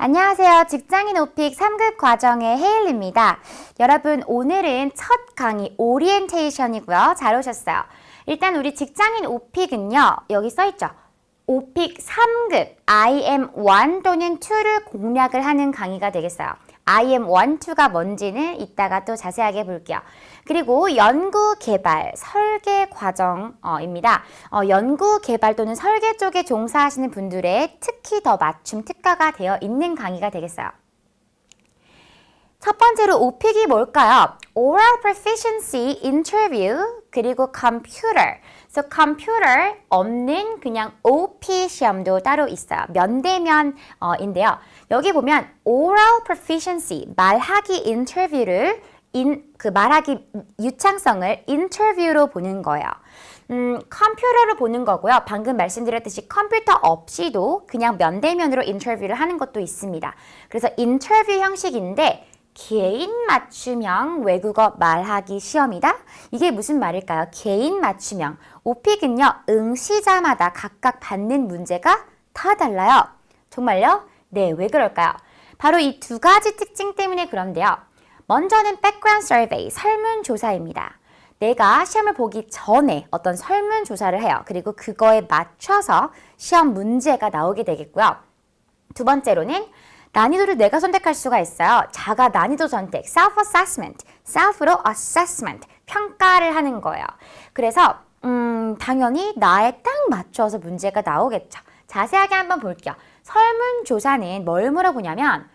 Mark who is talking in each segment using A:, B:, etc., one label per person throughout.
A: 안녕하세요. 직장인 오픽 3급 과정의 헤일리입니다. 여러분, 오늘은 첫 강의 오리엔테이션이고요. 잘 오셨어요. 일단 우리 직장인 오픽은요. 여기 써있죠. 오픽 3급 IM1 또는 2를 공략을 하는 강의가 되겠어요. IM1, 2가 뭔지는 이따가 또 자세하게 볼게요. 그리고 연구, 개발, 설계 과정입니다. 연구, 개발 또는 설계 쪽에 종사하시는 분들의 특히 더 맞춤 특화가 되어 있는 강의가 되겠어요. 첫 번째로 오픽이 뭘까요? Oral Proficiency Interview 그리고 Computer. So Computer 없는 그냥 OP 시험도 따로 있어요. 면대면인데요. 여기 보면 Oral Proficiency, 말하기 인터뷰를 말하기 유창성을 인터뷰로 보는 거예요. 컴퓨터로 보는 거고요. 방금 말씀드렸듯이 컴퓨터 없이도 그냥 면대면으로 인터뷰를 하는 것도 있습니다. 그래서 인터뷰 형식인데 개인 맞춤형 외국어 말하기 시험이다? 이게 무슨 말일까요? 개인 맞춤형. 오픽은요, 응시자마다 각각 받는 문제가 다 달라요. 정말요? 네, 왜 그럴까요? 바로 이 두 가지 특징 때문에 그런데요. 먼저는 background survey, 설문조사입니다. 내가 시험을 보기 전에 어떤 설문조사를 해요. 그리고 그거에 맞춰서 시험 문제가 나오게 되겠고요. 두 번째로는 난이도를 내가 선택할 수가 있어요. 자가 난이도 선택, self-assessment, self로 assessment, 평가를 하는 거예요. 그래서 당연히 나에 딱 맞춰서 문제가 나오겠죠. 자세하게 한번 볼게요. 설문조사는 뭘 물어보냐면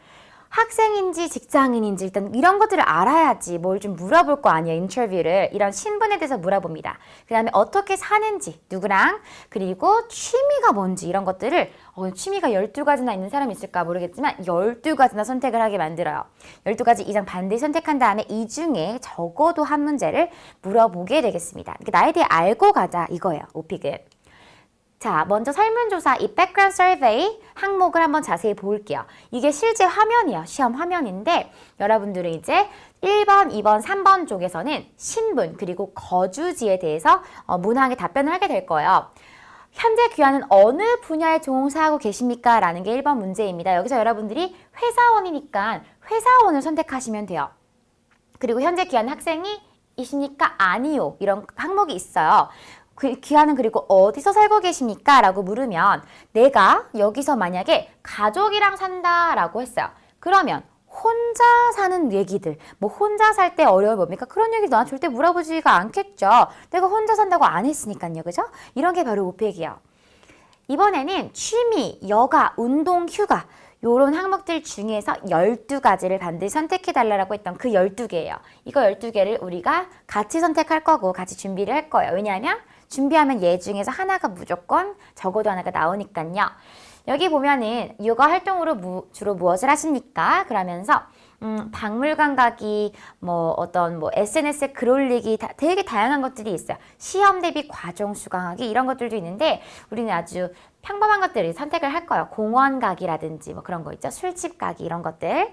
A: 학생인지 직장인인지 일단 이런 것들을 알아야지 뭘 좀 물어볼 거 아니에요. 인터뷰를. 이런 신분에 대해서 물어봅니다. 그 다음에 어떻게 사는지, 누구랑, 그리고 취미가 뭔지 이런 것들을 취미가 12가지나 있는 사람이 있을까 모르겠지만 12가지나 선택을 하게 만들어요. 12가지 이상 반드시 선택한 다음에 이 중에 적어도 한 문제를 물어보게 되겠습니다. 그러니까 나에 대해 알고 가자 이거예요. 오픽은. 자, 먼저 설문조사, 이 background survey 항목을 한번 자세히 볼게요. 이게 실제 화면이에요. 시험 화면인데 여러분들은 이제 1번, 2번, 3번 쪽에서는 신분 그리고 거주지에 대해서 문항에 답변을 하게 될 거예요. 현재 귀하는 어느 분야에 종사하고 계십니까? 라는 게 1번 문제입니다. 여기서 여러분들이 회사원이니까 회사원을 선택하시면 돼요. 그리고 현재 귀하는 학생이 이십니까? 아니요. 이런 항목이 있어요. 귀하는 그리고 어디서 살고 계십니까? 라고 물으면 내가 여기서 만약에 가족이랑 산다 라고 했어요. 그러면 혼자 사는 얘기들, 뭐 혼자 살 때 어려움이 뭡니까? 그런 얘기 나 절대 물어보지가 않겠죠. 내가 혼자 산다고 안 했으니까요. 그죠? 이런 게 바로 오픽이에요. 이번에는 취미, 여가, 운동, 휴가 요런 항목들 중에서 12가지를 반드시 선택해달라고 했던 그 12개예요. 이거 12개를 우리가 같이 선택할 거고 같이 준비를 할 거예요. 왜냐하면 준비하면 얘 중에서 하나가 무조건 적어도 하나가 나오니까요. 여기 보면은 육아 활동으로 주로 무엇을 하십니까? 그러면서 박물관 가기, SNS에 글 올리기, 되게 다양한 것들이 있어요. 시험 대비 과정 수강하기 이런 것들도 있는데 우리는 아주 평범한 것들을 선택을 할 거예요. 공원 가기라든지 뭐 그런 거 있죠. 술집 가기 이런 것들.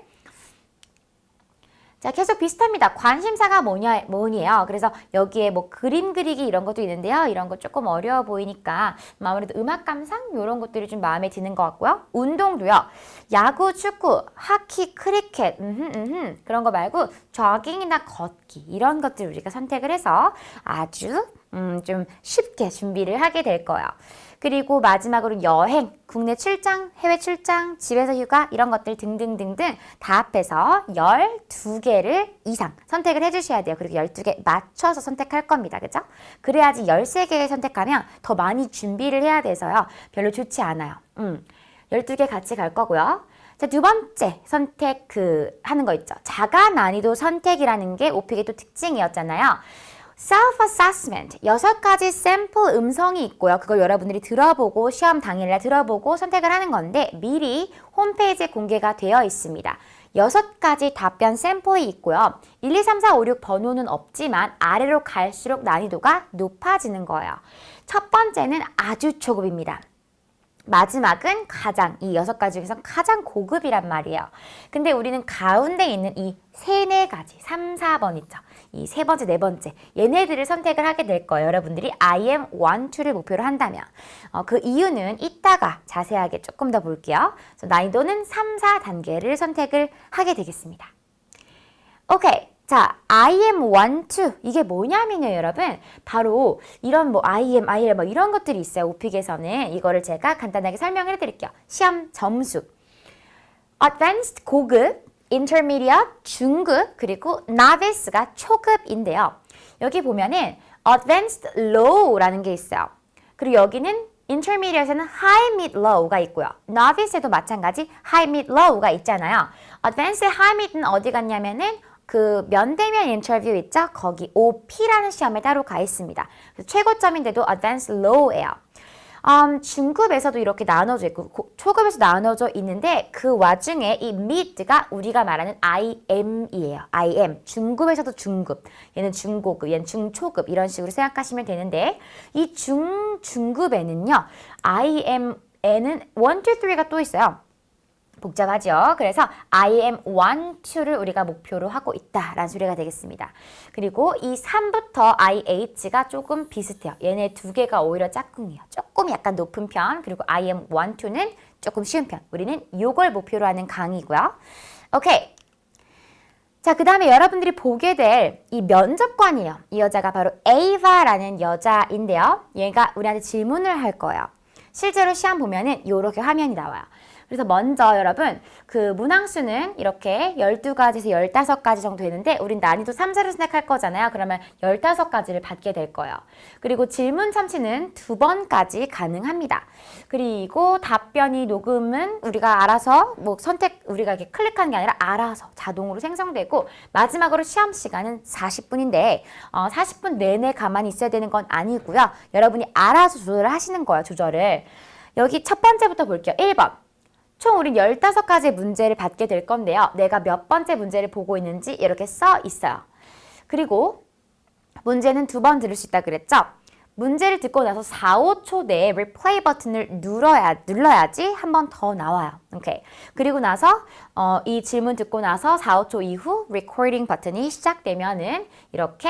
A: 자, 계속 비슷합니다. 관심사가 뭐니에요. 그래서 여기에 뭐 그림 그리기 이런 것도 있는데요. 이런 거 조금 어려워 보이니까 아무래도 음악 감상 이런 것들이 좀 마음에 드는 것 같고요. 운동도요. 야구, 축구, 하키, 크리켓 그런 거 말고 조깅이나 걷기 이런 것들 우리가 선택을 해서 아주 좀 쉽게 준비를 하게 될 거예요. 그리고 마지막으로 여행, 국내 출장, 해외 출장, 집에서 휴가 이런 것들 등등등등 다 합해서 12개를 이상 선택을 해주셔야 돼요. 그리고 12개 맞춰서 선택할 겁니다. 그죠? 그래야지 13개 선택하면 더 많이 준비를 해야 돼서요. 별로 좋지 않아요. 12개 같이 갈 거고요. 자, 두 번째 선택 하는 거 있죠. 자가 난이도 선택이라는 게 오픽의 또 특징이었잖아요. self-assessment, 6가지 샘플 음성이 있고요. 그걸 여러분들이 들어보고 시험 당일날 들어보고 선택을 하는 건데 미리 홈페이지에 공개가 되어 있습니다. 6가지 답변 샘플이 있고요. 1, 2, 3, 4, 5, 6 번호는 없지만 아래로 갈수록 난이도가 높아지는 거예요. 첫 번째는 아주 초급입니다. 마지막은 가장, 이 6가지 중에서 가장 고급이란 말이에요. 근데 우리는 가운데 있는 이 3, 4가지, 3, 4번 있죠. 이 세 번째, 네 번째, 얘네들을 선택을 하게 될 거예요. 여러분들이 I am, want to를 목표로 한다면. 그 이유는 이따가 자세하게 조금 더 볼게요. 그래서 난이도는 3, 4단계를 선택을 하게 되겠습니다. 오케이. 자, I am, want to. 이게 뭐냐면요, 여러분. 바로 이런 뭐 I am 뭐 이런 것들이 있어요. 오픽에서는. 이거를 제가 간단하게 설명을 해드릴게요. 시험 점수. Advanced 고급, Intermediate 중급, 그리고 Novice가 초급인데요. 여기 보면은 Advanced Low라는 게 있어요. 그리고 여기는 Intermediate에는 High, Mid, Low가 있고요. Novice에도 마찬가지 High, Mid, Low가 있잖아요. Advanced, High, Mid는 어디 갔냐면은 그 면대면 인터뷰 있죠? 거기 OP라는 시험에 따로 가 있습니다. 최고점인데도 Advanced Low예요. 중급에서도 이렇게 나눠져 있고 초급에서 나눠져 있는데 그 와중에 이 mid가 우리가 말하는 IM이에요. IM. 중급에서도 중급. 얘는 중고급, 얘는 중초급 이런 식으로 생각하시면 되는데 이 중급에는요. IM에는 1, 2, 3가 또 있어요. 복잡하죠. 그래서 I am, want to를 우리가 목표로 하고 있다라는 소리가 되겠습니다. 그리고 이 3부터 IH가 조금 비슷해요. 얘네 두 개가 오히려 짝꿍이에요. 조금 약간 높은 편. 그리고 I am, want to는 조금 쉬운 편. 우리는 요걸 목표로 하는 강의고요. 오케이. 자, 그 다음에 여러분들이 보게 될 이 면접관이에요. 이 여자가 바로 에이바라는 여자인데요. 얘가 우리한테 질문을 할 거예요. 실제로 시험 보면은 요렇게 화면이 나와요. 그래서 먼저 여러분 그 문항수는 이렇게 12가지에서 15가지 정도 되는데 우린 난이도 3, 4를 선택할 거잖아요. 그러면 15가지를 받게 될 거예요. 그리고 질문 참치는 2번까지 가능합니다. 그리고 답변이 녹음은 우리가 알아서 뭐 선택 우리가 이렇게 클릭하는 게 아니라 알아서 자동으로 생성되고 마지막으로 시험 시간은 40분인데 40분 내내 가만히 있어야 되는 건 아니고요. 여러분이 알아서 조절을 하시는 거예요. 조절을. 여기 첫 번째부터 볼게요. 1번. 총 우린 15가지 문제를 받게 될 건데요. 내가 몇 번째 문제를 보고 있는지 이렇게 써 있어요. 그리고 문제는 2번 들을 수 있다 그랬죠? 문제를 듣고 나서 4, 5초 내에 replay 버튼을 눌러야지 한 번 더 나와요. 오케이. 그리고 나서 이 질문 듣고 나서 4, 5초 이후 recording 버튼이 시작되면은 이렇게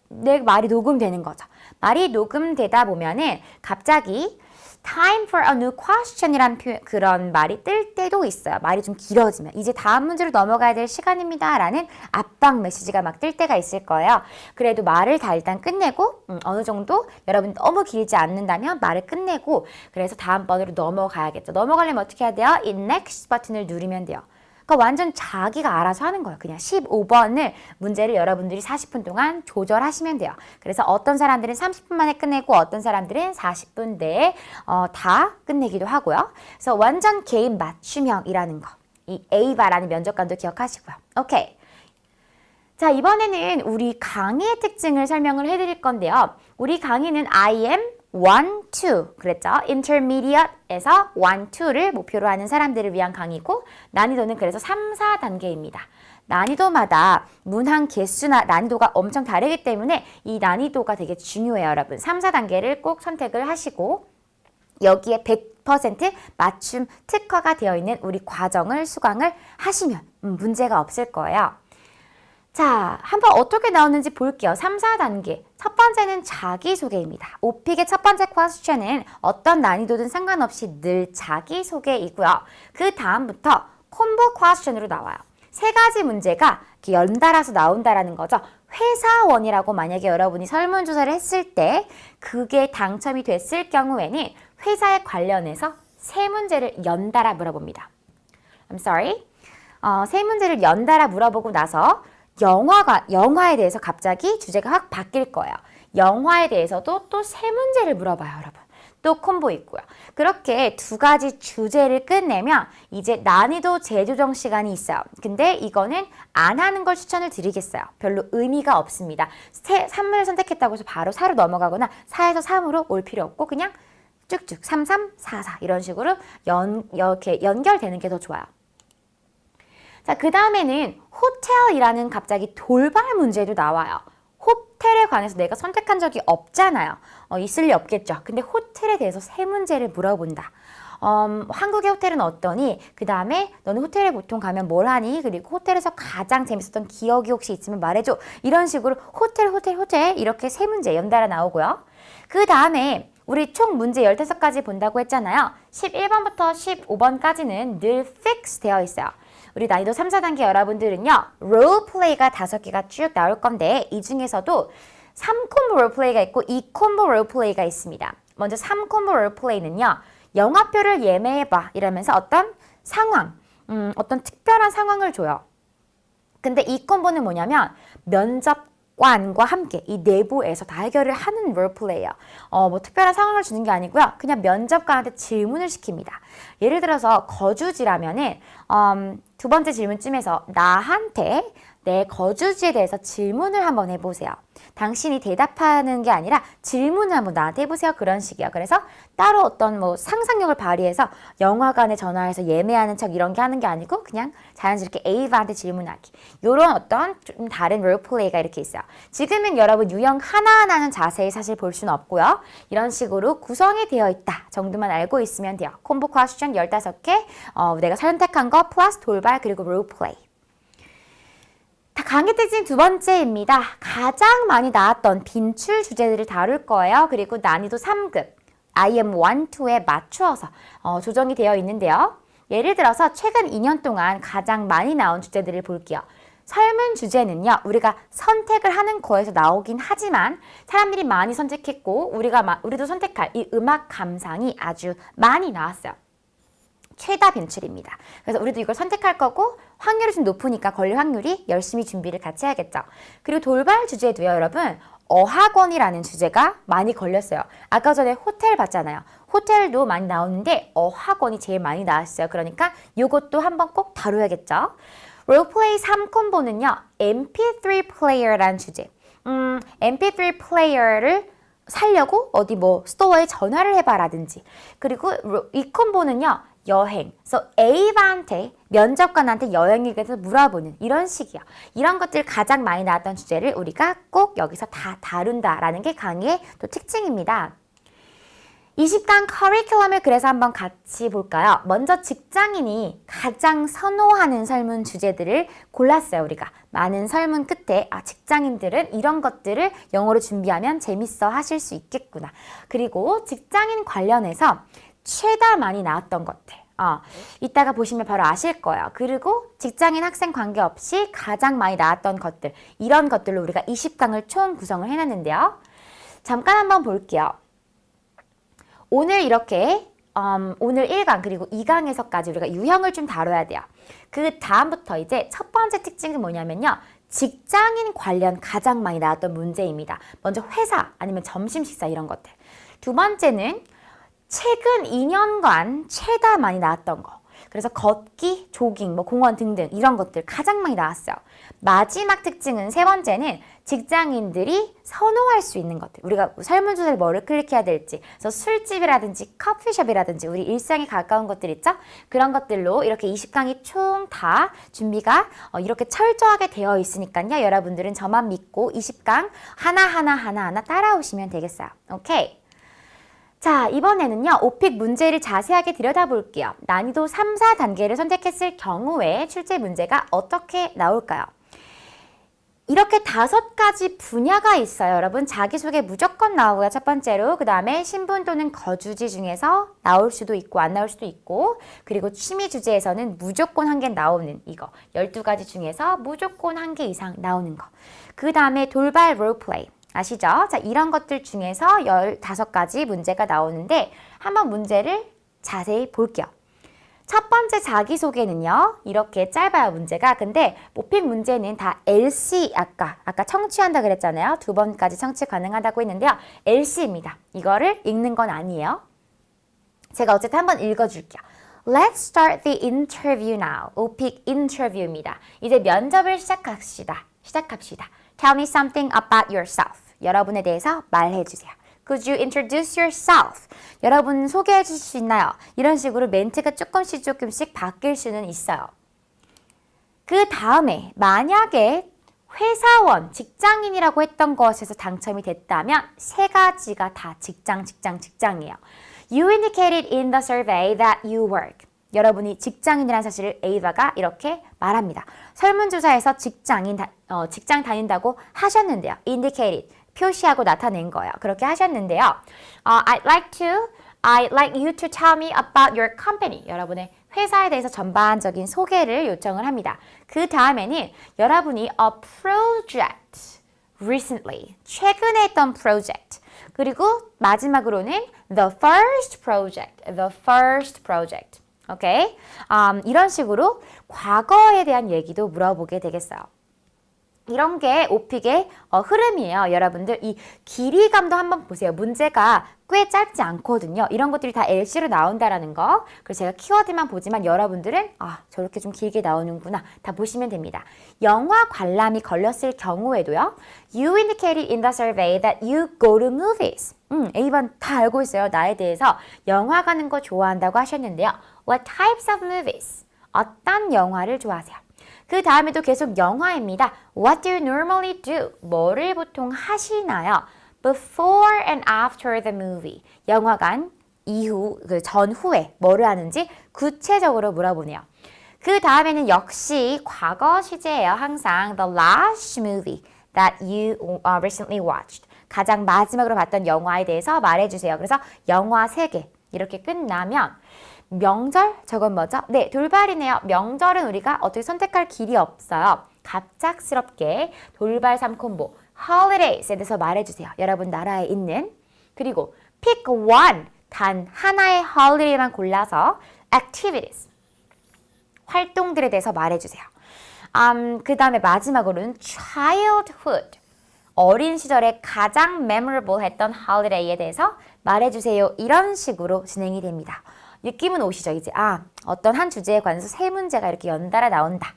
A: 내 말이 녹음되는 거죠. 말이 녹음되다 보면은 갑자기 time for a new question이란 그런 말이 뜰 때도 있어요. 말이 좀 길어지면 이제 다음 문제로 넘어가야 될 시간입니다 라는 압박 메시지가 막 뜰 때가 있을 거예요. 그래도 말을 다 일단 끝내고 어느 정도 여러분 너무 길지 않는다면 말을 끝내고 그래서 다음번으로 넘어가야겠죠. 넘어가려면 어떻게 해야 돼요? 이 next 버튼을 누르면 돼요. 그러니까 완전 자기가 알아서 하는 거예요. 그냥 15번을 문제를 여러분들이 40분 동안 조절하시면 돼요. 그래서 어떤 사람들은 30분 만에 끝내고 어떤 사람들은 40분 내에 다 끝내기도 하고요. 그래서 완전 개인 맞춤형이라는 거. 이 에이바라는 면접관도 기억하시고요. 오케이. 자, 이번에는 우리 강의의 특징을 설명을 해드릴 건데요. 우리 강의는 I am, want to 그랬죠. Intermediate에서 want to를 목표로 하는 사람들을 위한 강의고 난이도는 그래서 3, 4단계입니다. 난이도마다 문항 개수나 난이도가 엄청 다르기 때문에 이 난이도가 되게 중요해요, 여러분. 3, 4단계를 꼭 선택을 하시고 여기에 100% 맞춤 특화가 되어 있는 우리 과정을 수강을 하시면 문제가 없을 거예요. 자, 한번 어떻게 나오는지 볼게요. 3, 4단계. 첫 번째는 자기소개입니다. 오픽의 첫 번째 퀘스천은 어떤 난이도든 상관없이 늘 자기소개이고요. 그 다음부터 콤보 퀘스천으로 나와요. 3가지 문제가 이렇게 연달아서 나온다라는 거죠. 회사원이라고 만약에 여러분이 설문조사를 했을 때 그게 당첨이 됐을 경우에는 회사에 관련해서 3문제를 연달아 물어봅니다. I'm sorry. 3문제를 연달아 물어보고 나서 영화에 대해서 갑자기 주제가 확 바뀔 거예요. 영화에 대해서도 또 3문제를 물어봐요, 여러분. 또 콤보 있고요. 그렇게 2가지 주제를 끝내면 이제 난이도 재조정 시간이 있어요. 근데 이거는 안 하는 걸 추천을 드리겠어요. 별로 의미가 없습니다. 3을 선택했다고 해서 바로 4로 넘어가거나 4에서 3으로 올 필요 없고 그냥 쭉쭉 3, 3, 4, 4 이런 식으로 이렇게 연결되는 게 더 좋아요. 자, 그 다음에는 호텔이라는 갑자기 돌발 문제도 나와요. 호텔에 관해서 내가 선택한 적이 없잖아요. 있을 리 없겠죠. 근데 호텔에 대해서 3문제를 물어본다. 한국의 호텔은 어떠니? 그 다음에 너는 호텔에 보통 가면 뭘 하니? 그리고 호텔에서 가장 재밌었던 기억이 혹시 있으면 말해줘. 이런 식으로 호텔 이렇게 세 문제 연달아 나오고요. 그 다음에 우리 총 문제 15가지 본다고 했잖아요. 11번부터 15번까지는 늘 fix 되어 있어요. 우리 난이도 3, 4단계 여러분들은요. 롤플레이가 5개가 쭉 나올 건데 이 중에서도 3콤보 롤플레이가 있고 2콤보 롤플레이가 있습니다. 먼저 3콤보 롤플레이는요. 영화표를 예매해봐 이러면서 어떤 상황, 어떤 특별한 상황을 줘요. 근데 2콤보는 뭐냐면 면접관과 함께 이 내부에서 다 해결을 하는 롤플레이예요. 뭐 특별한 상황을 주는 게 아니고요. 그냥 면접관한테 질문을 시킵니다. 예를 들어서 거주지라면은 두 번째 질문쯤에서 나한테 내 거주지에 대해서 질문을 한번 해보세요. 당신이 대답하는 게 아니라 질문을 한번 나한테 해보세요. 그런 식이에요. 그래서 따로 어떤 뭐 상상력을 발휘해서 영화관에 전화해서 예매하는 척 이런 게 하는 게 아니고 그냥 자연스럽게 A한테 질문하기. 이런 어떤 좀 다른 롤플레이가 이렇게 있어요. 지금은 여러분 유형 하나하나는 자세히 사실 볼 수는 없고요. 이런 식으로 구성이 되어 있다 정도만 알고 있으면 돼요. 콤보 퀘스천 15개, 내가 선택한 거 플러스 돌발 그리고 롤플레이. 강의 특징 두 번째입니다. 가장 많이 나왔던 빈출 주제들을 다룰 거예요. 그리고 난이도 3급, IM 1, 2에 맞추어서 조정이 되어 있는데요. 예를 들어서 최근 2년 동안 가장 많이 나온 주제들을 볼게요. 설문 주제는요. 우리가 선택을 하는 거에서 나오긴 하지만 사람들이 많이 선택했고 우리도 선택할 이 음악 감상이 아주 많이 나왔어요. 최다 빈출입니다. 그래서 우리도 이걸 선택할 거고 확률이 좀 높으니까 걸릴 확률이 열심히 준비를 같이 해야겠죠. 그리고 돌발 주제도요, 여러분. 어학원이라는 주제가 많이 걸렸어요. 아까 전에 호텔 봤잖아요. 호텔도 많이 나오는데 어학원이 제일 많이 나왔어요. 그러니까 이것도 한번 꼭 다뤄야겠죠. 롤플레이 3콤보는요. MP3 플레이어라는 주제. MP3 플레이어를 살려고 어디 뭐 스토어에 전화를 해봐라든지. 그리고 이 콤보는요. 여행. 그래서 A한테 면접관한테 여행에 대해서 물어보는 이런 식이야. 이런 것들 가장 많이 나왔던 주제를 우리가 꼭 여기서 다 다룬다라는 게 강의의 또 특징입니다. 20강 커리큘럼을 그래서 한번 같이 볼까요? 먼저 직장인이 가장 선호하는 설문 주제들을 골랐어요, 우리가. 많은 설문 끝에 직장인들은 이런 것들을 영어로 준비하면 재밌어 하실 수 있겠구나. 그리고 직장인 관련해서 최다 많이 나왔던 것들. 이따가 보시면 바로 아실 거예요. 그리고 직장인 학생 관계없이 가장 많이 나왔던 것들. 이런 것들로 우리가 20강을 총 구성을 해놨는데요. 잠깐 한번 볼게요. 오늘 이렇게 오늘 1강 그리고 2강에서까지 우리가 유형을 좀 다뤄야 돼요. 그 다음부터 이제 첫 번째 특징은 뭐냐면요. 직장인 관련 가장 많이 나왔던 문제입니다. 먼저 회사 아니면 점심 식사 이런 것들. 두 번째는 최근 2년간 최다 많이 나왔던 거. 그래서 걷기, 조깅, 뭐 공원 등등 이런 것들 가장 많이 나왔어요. 마지막 특징은 세 번째는 직장인들이 선호할 수 있는 것들. 우리가 설문조사를 뭐를 클릭해야 될지. 그래서 술집이라든지 커피숍이라든지 우리 일상에 가까운 것들 있죠? 그런 것들로 이렇게 20강이 총 다 준비가 이렇게 철저하게 되어 있으니까요. 여러분들은 저만 믿고 20강 하나하나 따라오시면 되겠어요. 오케이? 자, 이번에는요. 오픽 문제를 자세하게 들여다볼게요. 난이도 3, 4단계를 선택했을 경우에 출제 문제가 어떻게 나올까요? 이렇게 5가지 분야가 있어요. 여러분 자기소개 무조건 나오고요. 첫 번째로. 그 다음에 신분 또는 거주지 중에서 나올 수도 있고 안 나올 수도 있고 그리고 취미 주제에서는 무조건 1개 나오는 이거 12가지 중에서 무조건 1개 이상 나오는 거. 그 다음에 돌발 롤플레이. 아시죠? 자, 이런 것들 중에서 15가지 문제가 나오는데 한번 문제를 자세히 볼게요. 첫 번째 자기소개는요. 이렇게 짧아요, 문제가. 근데 오픽 문제는 다 LC, 아까 청취한다 그랬잖아요. 2번까지 청취 가능하다고 했는데요. LC입니다. 이거를 읽는 건 아니에요. 제가 어쨌든 한번 읽어줄게요. Let's start the interview now. 오픽 인터뷰입니다. 이제 면접을 시작합시다. Tell me something about yourself. 여러분에 대해서 말해주세요. Could you introduce yourself? 여러분 소개해 주실 수 있나요? 이런 식으로 멘트가 조금씩 바뀔 수는 있어요. 그 다음에 만약에 회사원, 직장인이라고 했던 것에서 당첨이 됐다면 3가지가 다 직장이에요. You indicated in the survey that you work. 여러분이 직장인이라는 사실을 에이바가 이렇게 말합니다. 설문조사에서 직장 다닌다고 하셨는데요. indicated, 표시하고 나타낸 거예요. 그렇게 하셨는데요. I'd like you to tell me about your company. 여러분의 회사에 대해서 전반적인 소개를 요청을 합니다. 그 다음에는 여러분이 a project recently, 최근에 했던 project. 그리고 마지막으로는 the first project. 오케이? 이런 식으로 과거에 대한 얘기도 물어보게 되겠어요. 이런 게 오픽의 흐름이에요. 여러분들 이 길이감도 한번 보세요. 문제가 꽤 짧지 않거든요. 이런 것들이 다 LC로 나온다라는 거. 그래서 제가 키워드만 보지만 여러분들은 저렇게 좀 길게 나오는구나. 다 보시면 됩니다. 영화 관람이 걸렸을 경우에도요. You indicated in the survey that you go to movies. A번 다 알고 있어요. 나에 대해서 영화 가는 거 좋아한다고 하셨는데요. What types of movies? 어떤 영화를 좋아하세요? 그 다음에도 계속 영화입니다. What do you normally do? 뭐를 보통 하시나요? Before and after the movie. 영화관 이후, 전후에 뭐를 하는지 구체적으로 물어보네요. 그 다음에는 역시 과거 시제예요. 항상 the last movie that you recently watched. 가장 마지막으로 봤던 영화에 대해서 말해주세요. 그래서 영화 3개 이렇게 끝나면 명절? 저건 뭐죠? 네, 돌발이네요. 명절은 우리가 어떻게 선택할 길이 없어요. 갑작스럽게 돌발 3콤보 holidays에 대해서 말해주세요. 여러분 나라에 있는. 그리고 pick one, 단 하나의 holiday만 골라서 activities, 활동들에 대해서 말해주세요. 그 다음에 마지막으로는 childhood, 어린 시절에 가장 memorable 했던 holiday에 대해서 말해주세요. 이런 식으로 진행이 됩니다. 느낌은 오시죠? 이제 어떤 한 주제에 관해서 3문제가 이렇게 연달아 나온다.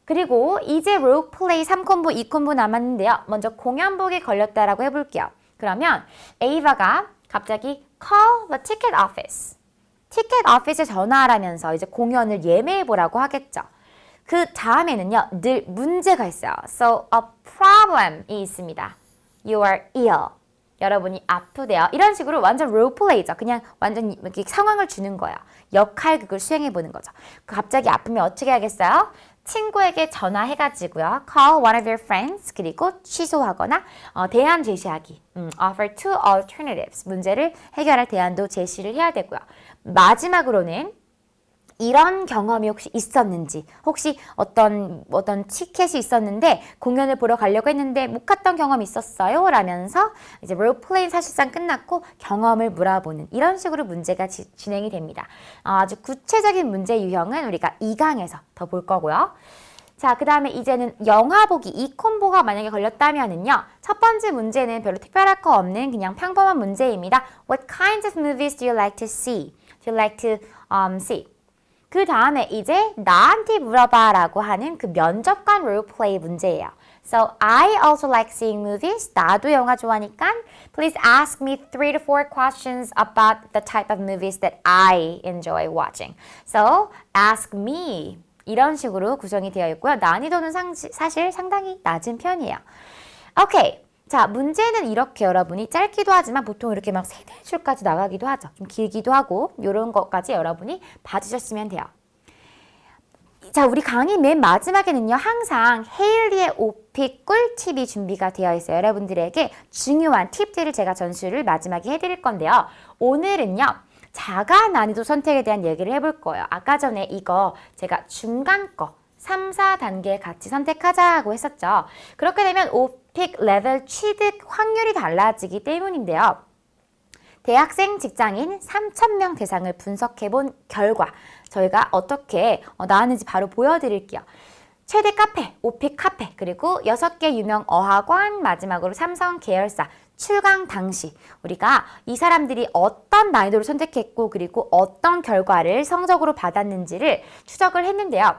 A: 그리고 이제 롤플레이 3콤보, 2콤보 남았는데요. 먼저 공연복에 걸렸다라고 해볼게요. 그러면 에이바가 갑자기 call the ticket office. 티켓 오피스에 전화하라면서 이제 공연을 예매해보라고 하겠죠. 그 다음에는요. 늘 문제가 있어요. So a problem이 있습니다. You are ill. 여러분이 아프대요. 이런 식으로 완전 롤플레이죠. 그냥 완전 이렇게 상황을 주는 거예요. 역할극을 수행해보는 거죠. 갑자기 아프면 어떻게 하겠어요? 친구에게 전화해가지고요. Call one of your friends. 그리고 취소하거나 대안 제시하기. Offer two alternatives. 문제를 해결할 대안도 제시를 해야 되고요. 마지막으로는 이런 경험이 혹시 있었는지, 혹시 어떤 티켓이 있었는데 공연을 보러 가려고 했는데 못 갔던 경험이 있었어요? 라면서 이제 롤플레이 사실상 끝났고 경험을 물어보는 이런 식으로 문제가 진행이 됩니다. 아주 구체적인 문제 유형은 우리가 2강에서 더 볼 거고요. 자, 그 다음에 이제는 영화 보기 이 콤보가 만약에 걸렸다면은요. 첫 번째 문제는 별로 특별할 거 없는 그냥 평범한 문제입니다. What kinds of movies do you like to see? Do you like to see? 그 다음에 이제 나한테 물어봐 라고 하는 그 면접관 롤플레이 문제예요. So I also like seeing movies. 나도 영화 좋아하니까 please ask me 3 to 4 questions about the type of movies that I enjoy watching. So ask me. 이런 식으로 구성이 되어 있고요. 난이도는 사실 상당히 낮은 편이에요. 오케이. 자, 문제는 이렇게 여러분이 짧기도 하지만 보통 이렇게 막 3-4줄까지 나가기도 하죠. 좀 길기도 하고 이런 것까지 여러분이 봐주셨으면 돼요. 자, 우리 강의 맨 마지막에는요. 항상 헤일리의 오픽 꿀팁이 준비가 되어 있어요. 여러분들에게 중요한 팁들을 제가 전수를 마지막에 해드릴 건데요. 오늘은요. 자가 난이도 선택에 대한 얘기를 해볼 거예요. 아까 전에 이거 제가 중간 거 3, 4단계 같이 선택하자고 했었죠. 그렇게 되면 오픽 레벨 취득 확률이 달라지기 때문인데요. 대학생, 직장인 3,000명 대상을 분석해본 결과 저희가 어떻게 나왔는지 바로 보여드릴게요. 최대 카페, 오픽 카페, 그리고 6개 유명 어학원, 마지막으로 삼성 계열사 출강 당시 우리가 이 사람들이 어떤 난이도를 선택했고 그리고 어떤 결과를 성적으로 받았는지를 추적을 했는데요.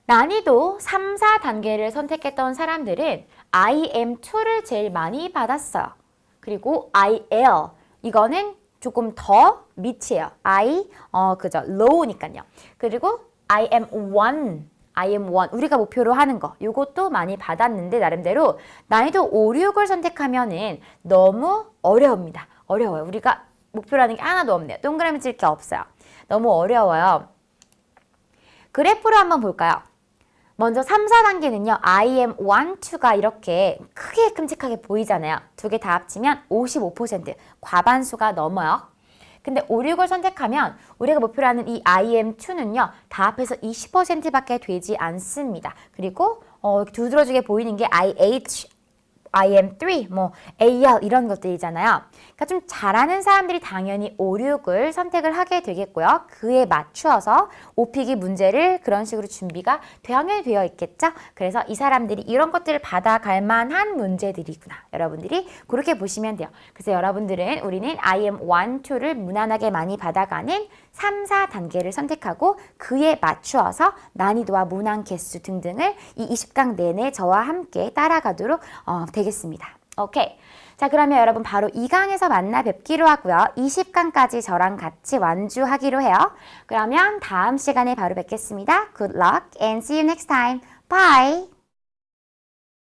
A: 난이도 3, 4단계를 선택했던 사람들은 IM2를 제일 많이 받았어요. 그리고 IL, 이거는 조금 더 밑이에요. low니까요. 그리고 IM1, 우리가 목표로 하는 거, 이것도 많이 받았는데 나름대로 난이도 5, 6을 선택하면은 너무 어려웁니다. 어려워요. 우리가 목표라는 게 하나도 없네요. 동그라미 칠 게 없어요. 너무 어려워요. 그래프로 한번 볼까요? 먼저 3, 4단계는요. IM 1, 2가 이렇게 크게 큼직하게 보이잖아요. 두 개 다 합치면 55%, 과반수가 넘어요. 근데 5, 6을 선택하면 우리가 목표로 하는 이 IM2는요. 다 합해서 20%밖에 되지 않습니다. 그리고 두드러지게 보이는 게 IH, IM3, 뭐 AL 이런 것들이잖아요. 그러니까 좀 잘하는 사람들이 당연히 5, 6을 선택을 하게 되겠고요. 그에 맞추어서 5피기 문제를 그런 식으로 준비가 당연히 되어 있겠죠. 그래서 이 사람들이 이런 것들을 받아갈 만한 문제들이구나. 여러분들이 그렇게 보시면 돼요. 그래서 여러분들은 우리는 IM 1, 2를 무난하게 많이 받아가는 3, 4단계를 선택하고 그에 맞추어서 난이도와 문항 개수 등등을 이 20강 내내 저와 함께 따라가도록 되겠습니다. 오케이. 자, 그러면 여러분 바로 2강에서 만나 뵙기로 하고요. 20강까지 저랑 같이 완주하기로 해요. 그러면 다음 시간에 바로 뵙겠습니다. Good luck and see you next time. Bye!